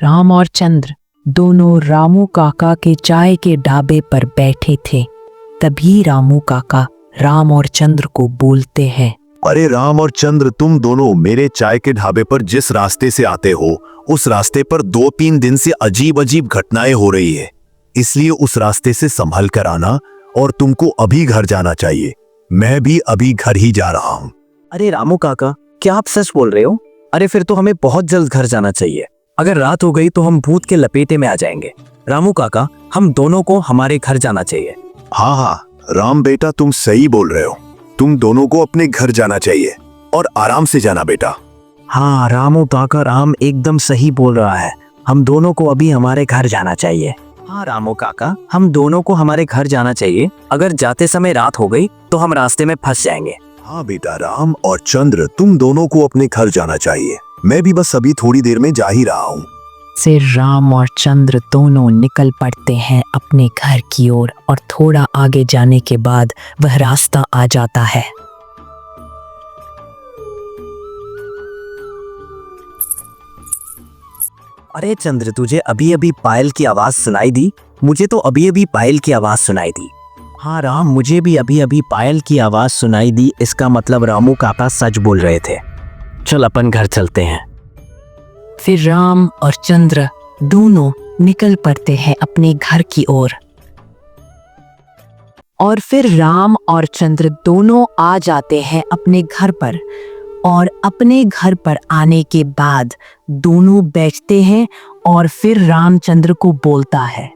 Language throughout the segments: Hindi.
राम और चंद्र दोनों रामू काका के चाय के ढाबे पर बैठे थे। तभी रामू काका राम और चंद्र को बोलते हैं, अरे राम और चंद्र, तुम दोनों मेरे चाय के ढाबे पर जिस रास्ते से आते हो उस रास्ते पर 2-3 दिन से अजीब अजीब घटनाएं हो रही है, इसलिए उस रास्ते से संभल कर आना और तुमको अभी घर जाना चाहिए। मैं भी अभी घर ही जा रहा हूँ। अरे रामू काका, क्या आप सच बोल रहे हो? अरे फिर तो हमें बहुत जल्द घर जाना चाहिए। अगर रात हो गई तो हम भूत के लपेटे में आ जाएंगे। रामू काका, हम दोनों को हमारे घर जाना चाहिए। हाँ, राम बेटा, तुम सही बोल रहे हो। तुम दोनों को अपने घर जाना चाहिए और आराम से जाना बेटा। हाँ रामू काका, राम एकदम सही बोल रहा है। हम दोनों को अभी हमारे घर जाना चाहिए। हाँ रामू काका, हम दोनों को हमारे घर जाना चाहिए। अगर जाते समय रात हो गई तो हम रास्ते में फंस जाएंगे। हाँ बेटा, राम और चंद्र, तुम दोनों को अपने घर जाना चाहिए। मैं भी बस अभी थोड़ी देर में जा ही रहा हूँ। फिर राम और चंद्र दोनों निकल पड़ते हैं अपने घर की ओर और थोड़ा आगे जाने के बाद वह रास्ता आ जाता है। अरे चंद्र, तुझे अभी अभी पायल की आवाज सुनाई दी? मुझे तो अभी अभी पायल की आवाज सुनाई दी। हाँ राम, मुझे भी अभी अभी पायल की आवाज सुनाई दी। इसका मतलब रामू काका सच बोल रहे थे। चल अपन घर चलते हैं। फिर राम और चंद्र दोनों निकल पड़ते हैं अपने घर की ओर और फिर राम और चंद्र दोनों आ जाते हैं अपने घर पर। और अपने घर पर आने के बाद दोनों बैठते हैं और फिर रामचंद्र को बोलता है,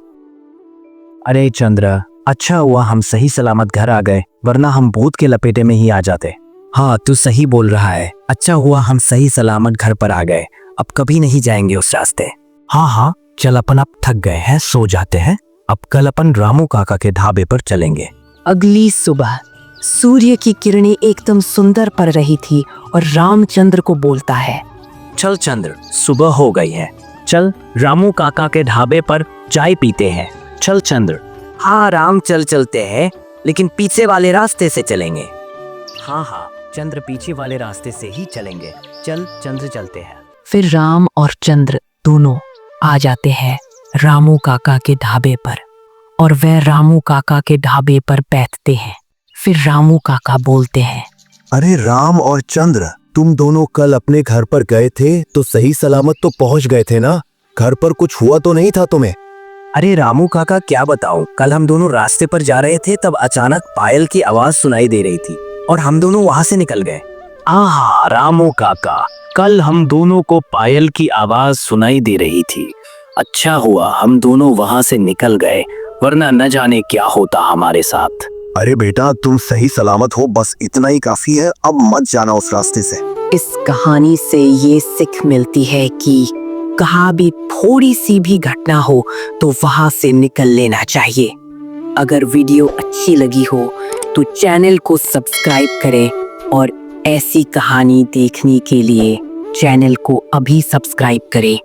अरे चंद्र, अच्छा हुआ हम सही सलामत घर आ गए, वरना हम भूत के लपेटे में ही आ जाते। हाँ तू सही बोल रहा है। अच्छा हुआ हम सही सलामत घर पर आ गए। अब कभी नहीं जाएंगे उस रास्ते। हाँ, चल अपन अब थक गए हैं, सो जाते हैं। अब कल अपन रामू काका के ढाबे पर चलेंगे। अगली सुबह सूर्य की किरणें एकदम सुंदर पड़ रही थी और रामचंद्र को बोलता है, चल चंद्र, सुबह हो गई है। चल रामू काका के ढाबे पर चाय पीते हैं। चल चंद्र। हाँ राम, चलते हैं, लेकिन पीछे वाले रास्ते से चलेंगे। हाँ चंद्र, पीछे वाले रास्ते से ही चलेंगे। चल चंद्र, चलते हैं। फिर राम और चंद्र दोनों आ जाते हैं रामू काका के ढाबे पर और वह रामू काका के ढाबे पर बैठते हैं। फिर रामू काका बोलते हैं, अरे राम और चंद्र, तुम दोनों कल अपने घर पर गए थे तो सही सलामत तो पहुंच गए थे ना? घर पर कुछ हुआ तो नहीं था तुम्हें? अरे रामू काका, क्या बताऊं, कल हम दोनों रास्ते पर जा रहे थे, तब अचानक पायल की आवाज सुनाई दे रही थी और हम दोनों वहां से निकल गए। आहा रामू काका, कल हम दोनों को पायल की आवाज सुनाई दे रही थी। अच्छा हुआ हम दोनों वहां से निकल गए, वरना न जाने क्या होता हमारे साथ। अरे बेटा, तुम सही सलामत हो, बस इतना ही काफी है। अब मत जाना उस रास्ते से। इस कहानी से ये सीख मिलती है कि कहाँ भी थोड़ी सी भी घटना हो तो वहां से निकल लेना चाहिए। अगर वीडियो अच्छी लगी हो तो चैनल को सब्सक्राइब करें और ऐसी कहानी देखने के लिए चैनल को अभी सब्सक्राइब करें।